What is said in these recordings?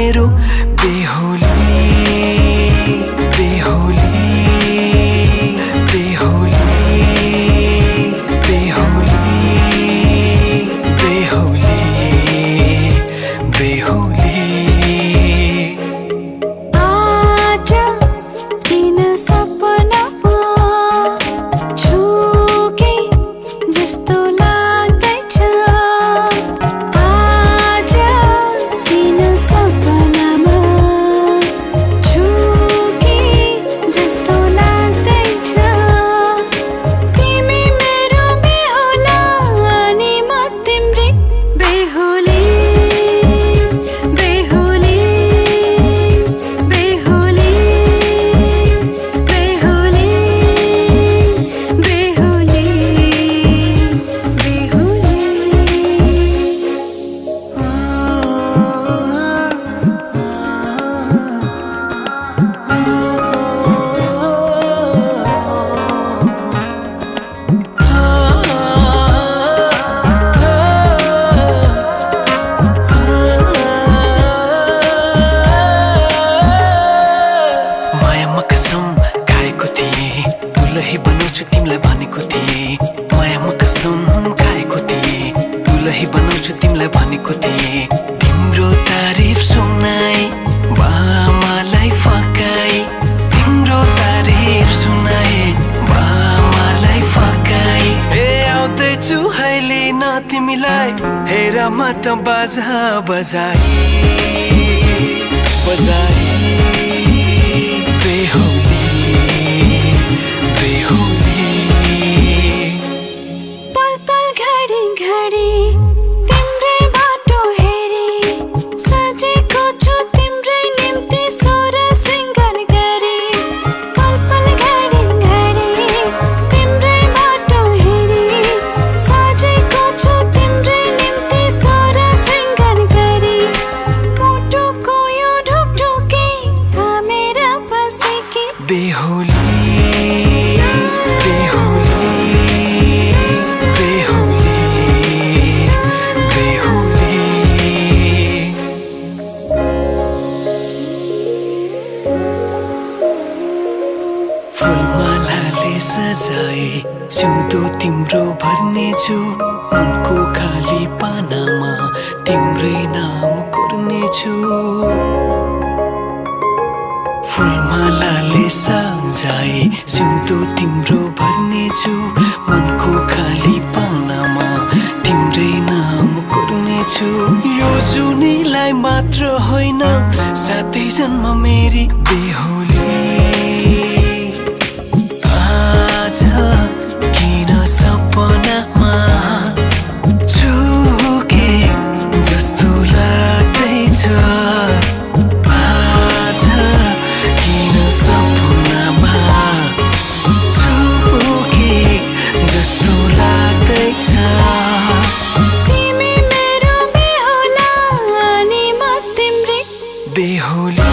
मेरो बेहोली बेहोली बेहोली बेहोली बेहोली बेहोली आज किन सपनामा छुके जस्तो लाग्दैछ आज किन सपनामा छुके जस्तो लाग्दैछ तिमी मेरो बेहोला अनि म तिम्रै बेहोली बेहोली बेहोली बेहोली बेहोली मायामा कसम खाएको थिएँ दुलही बनाउँछु तिमीलाई भनेको थिएँ मायामा कसम खाएको थिएँ दुलही बनाउँछु तिमीलाई भनेको थिएँ तिम्रो तारिफ सुनाई बामालाई फकाई तिम्रो तारिफ सुनाई बामालाई फकाई ए आउँदैछु अहिले न तिमीलाई हेर म त बाजा बजाई बजाई बेहोली बेहोली पल पल घडी घडी तिम्रै बाटो हेरी सजेको छु तिम्रै निम्ति सोर सिंगार गरी पल पल घडी घडी तिम्रै बाटो हेरी सजेको छु तिम्रै निम्ति सोर सिंगार गरी मुटुको यो ढुकढुकी थामेर बसेकी बेहोली बेहोली बेहोली बेहोली फुलमालाले सजाए सिउँदो तिम्रो भर्नेछु मनको खाली पानामा तिम्रै नाम कोर्नेछु फुलमालाले सजाए सिउँदो तिम्रो भर्नेछु मनको खाली पानामा तिम्रै नाम कोर्नेछु यो जुनीलाई मात्र होइन साथै जन्म मेरी बेहोली आज किन सपनामा छुके जस्तो लाग्दैछ आज किन सपनामा छुके जस्तो लाग्दैछ तिमी मेरो बेहोला अनि म तिम्रै बेहोली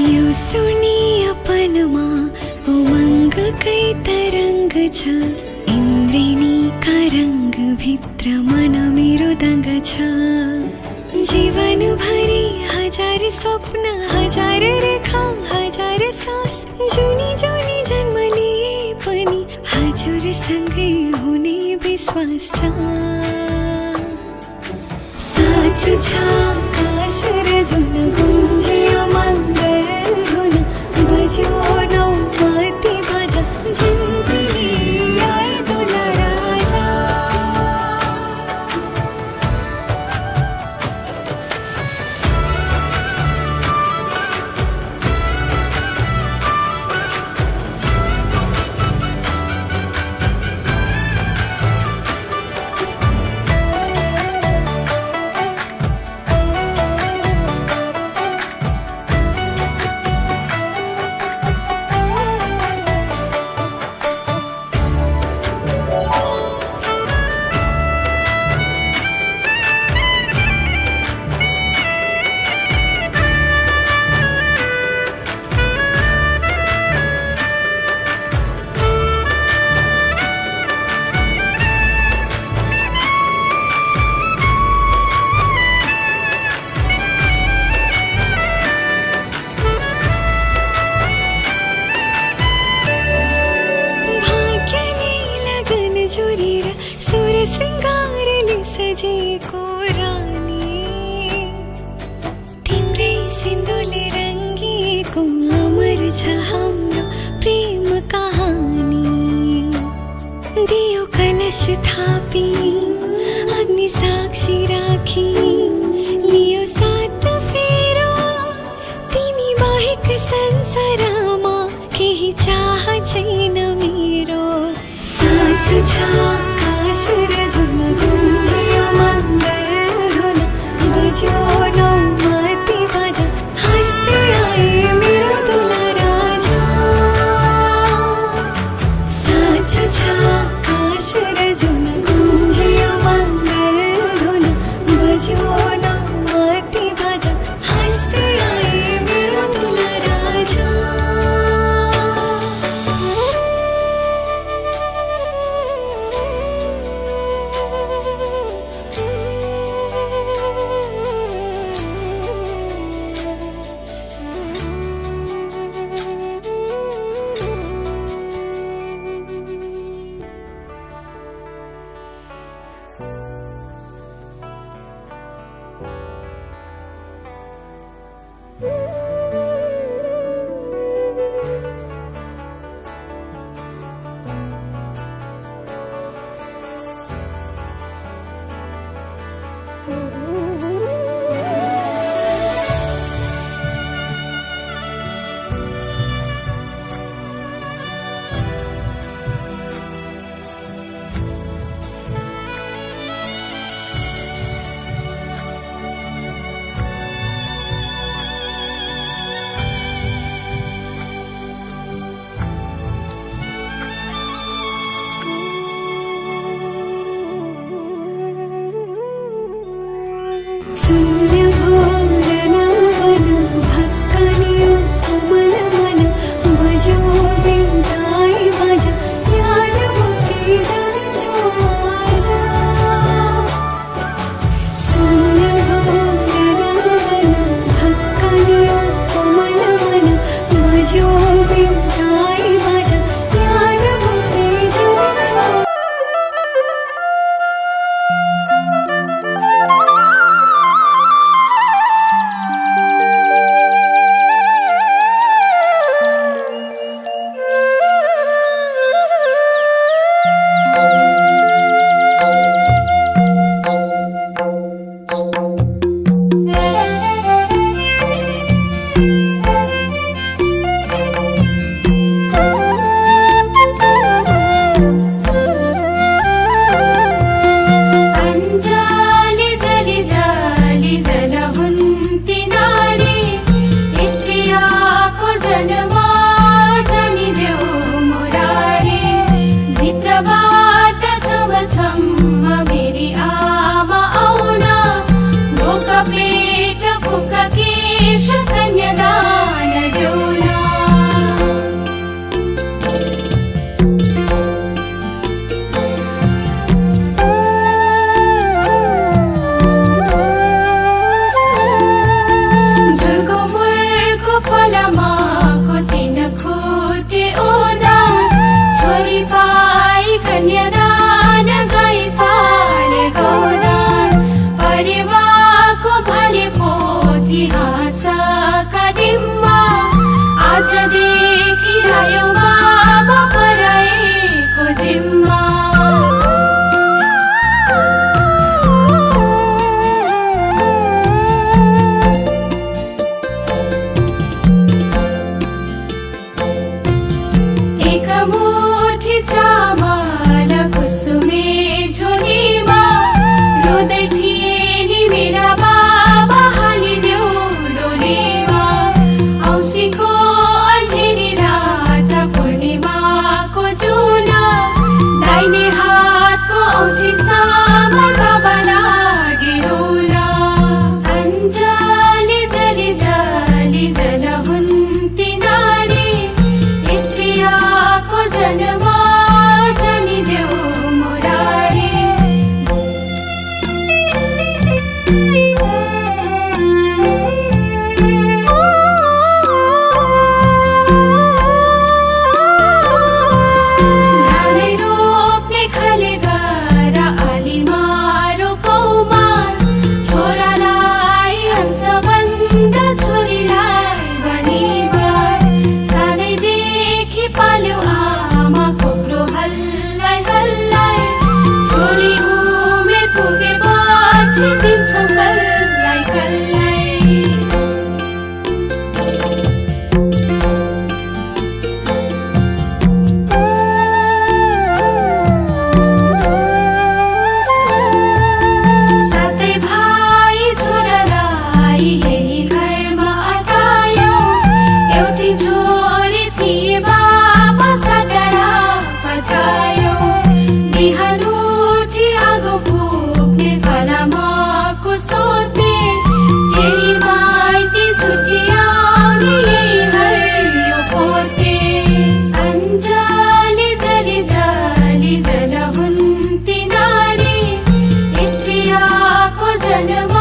यो सुनिया पलमा उमङ्गकै तरङ्ग छ इन्द्रेणीका रङ्ग भित्र मन मेरो दङ्ग छ जीवनभरि हजार स्वप्न हजार रेखा हजार सास जुनी जुनी जन्म लिए पनि हजुरसँगै हुने विश्वास छ साँचो छ आकाश र जुन गुन्जियो मङ्गल धुन बज्यो नौमती बाजा जिन्दगी आए दुला राजा जोरेर सुर श्रृङ्गारले सजिएको रानी तिम्रै सिन्दुरले रङ्गिएको अमर छ हाम्रो प्रेम कहानी दियो कलश थापी अग्नि साक्षी राखी लियो सात फेरो तिमी बाहेक संसारमा केही चाह छैन मेरो साँचो छ आकाश र जुन गुन्जियो मङ्गल धुन बज्यो नौमती बाजा हाँस्दै आए मेरो दुला राजा साँचो छ आकाश र जुन गुन्जियो मङ्गल धुन बज्यो नौमती बाजा हाँस्दै आए मेरो दुला राजा मुखका केश कन्यादान देऊना झुलको मुलको फलमाको तीन खुट्टे ओदा छोरी पाई कन्यादान गाई पाले गोदान परिवारको भने पोथी हाँसका डिम्बा आजदेखि आयो बाबा पराएको जिम्मा एक मुठी चामल कुसुमे झोलीमा रुँदै थिए नि मेरा बाबा हालिदेऊ डोलीमा औँसीको अँधेरी रात पूर्णिमाको जुला दाहिने हातको औँठीसम्म बाबा लागे रोला अञ्जली जली जली जल हुन्ती नारी स्त्रियाको जन्म जनिदेऊ मुरारी धानै रोप्ने खले गर आलीमा रोपौमा छोरालाई हंसबन्द छोरीलाई बनिबास सानैदेखि पाल्यो आमा कोक्रो हल्लाई हल्लाई छोरी उमेर पुगेपछि दिन्छौ कल्लाई कल्लाई सातै भाइ छोरालाई यही घरमा अटायो एउटी छोरी थिए बाबा सटारा पठायो बिहान उठी आगो फुक्ने फलामको सोध्ने चेली माइती छुट्टी आउने यही हरियो पोते अञ्जली जली जली जल हुन्ती नारी स्त्रियाको जन्म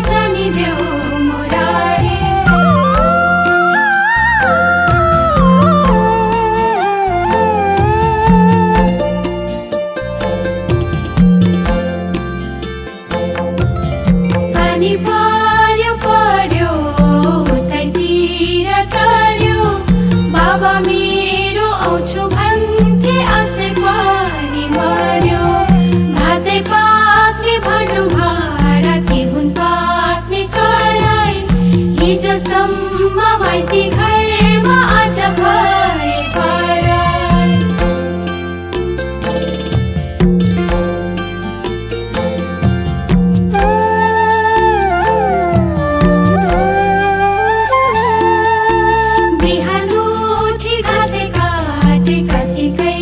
जनिदेऊ मुरारी पानी पर्यो पर्यो उतैतिर टर्यो बाबा मेरो आउँछु भन्थे आशै पनि मर्यो भातै पाक्ने भाँडो भाँडा तिहुन पाक्ने कराई हिजोसम्म माइती घरमा आज भए पराई बिहान उठी घाँसे काटे कतिकै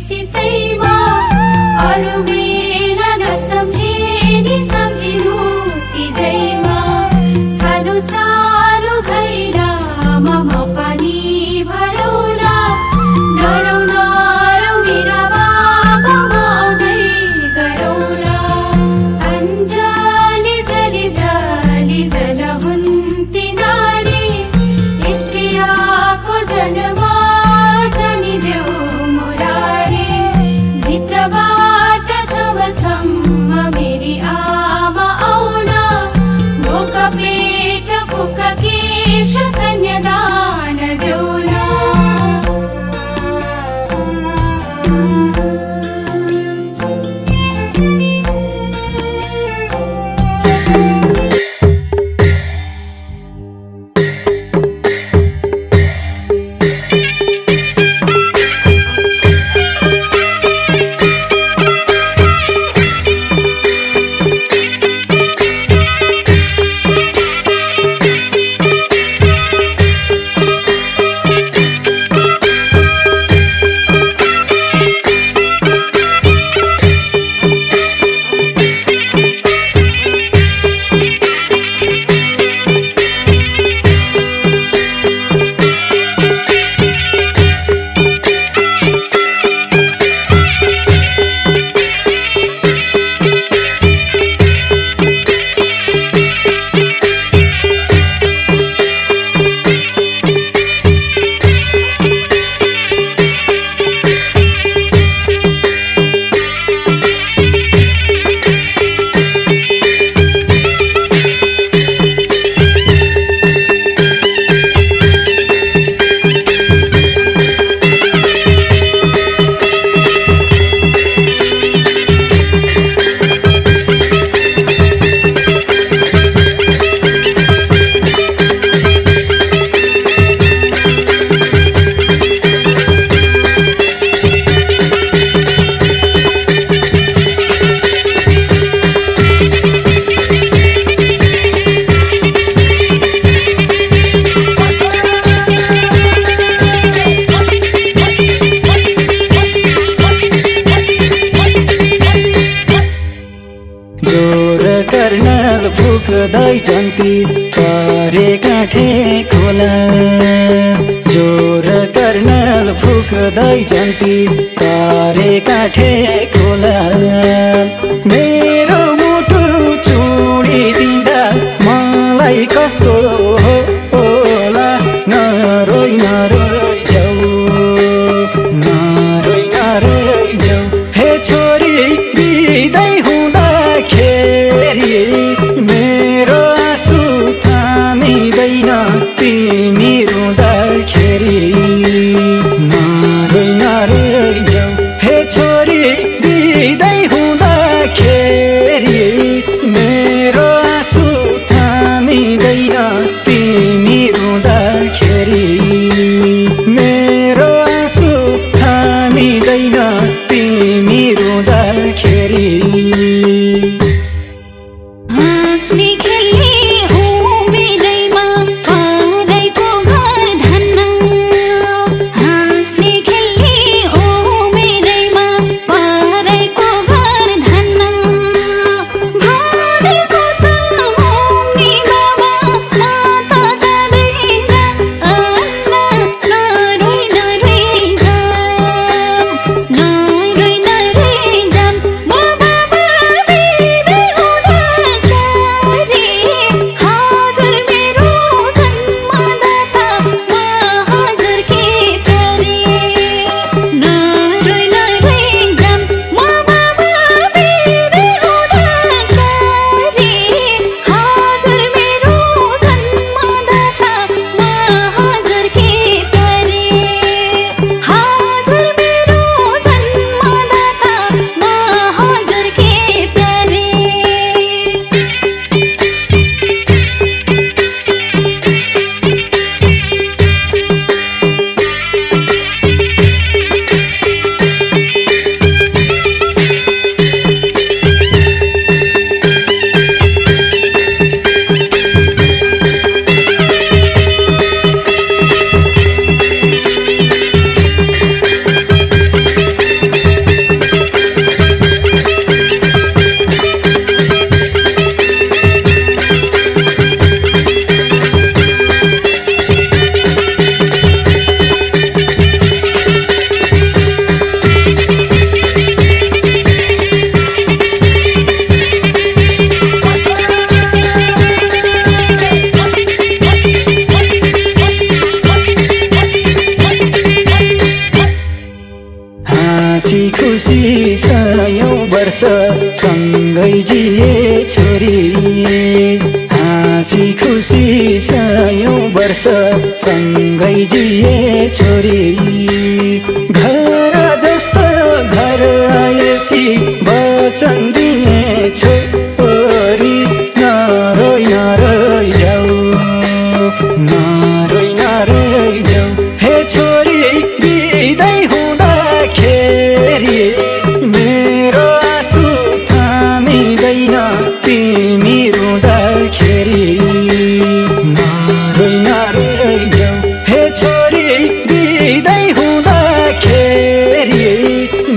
सितैमा अरू बेला नसम्झे नि सम्झिनु तिजैमा सानो सानो घैलामा म जन्ती परे काठे खोला जोर कर्नल फुक्दै जन्ती परे काठे खोला मेरो मुटु चुडिदिँदा मलाई कस्तो होला नरोइ नरोइ जाऊ नरोइ नरोइ जाऊ हे छोरी बिदै हुँदाखेरि मेरो आँसु थामिँदैन तिमी रुँदाखेरि नरोइ नरोइ जाऊ हे छोरी बिदै हुँदाखेरि मेरो आँसु थामिँदैन तिमी रुँदाखेरि मेरो आँसु थामिँदैन तिमी रुँदाखेरि हाँस्ने खेल्ने उमेरैमा पराइको घर धन्न हाँस्ने खेल्ने उमेरैमा पराइको घर धन्न भनेको त मम्मी बाबा म त जाँदैन अन्ना नरोइ नरोइ जाम नरोइ नरोइ जाम म बाबा बिदै हुँदाखेरि हजुर मेरो जन्मदाता म हजुरकी प्यारी नरोइ नरोइ जाम म बाबा बिदै हुँदाखेरि हजुर मेरो जन्मदाता म हजुरकी प्यारी हजुर मेरो जन्मदाता म हजुरकी प्यारी हाँसी खुसी सयौं वर्ष सँगै जिए छोरी हाँसी खुसी सयौं वर्ष सँगै जिए छोरी घर जस्तो घर आएसी वचन दिए छोरी नरोइ नरोइ जाऊ नरोइ नरोइ जाऊ हे छोरी बिदै हुँदाखेरि मेरो आँसु थामिँदैन तिमी रुँदाखेरि नरोइ नरोइ जाऊ हे छोरी बिदै हुँदाखेरि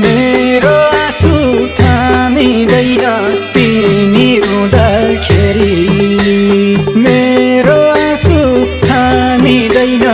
मेरो आँसु थामिँदैन तिमी रुँदाखेरि मेरो आँसु थामिँदैन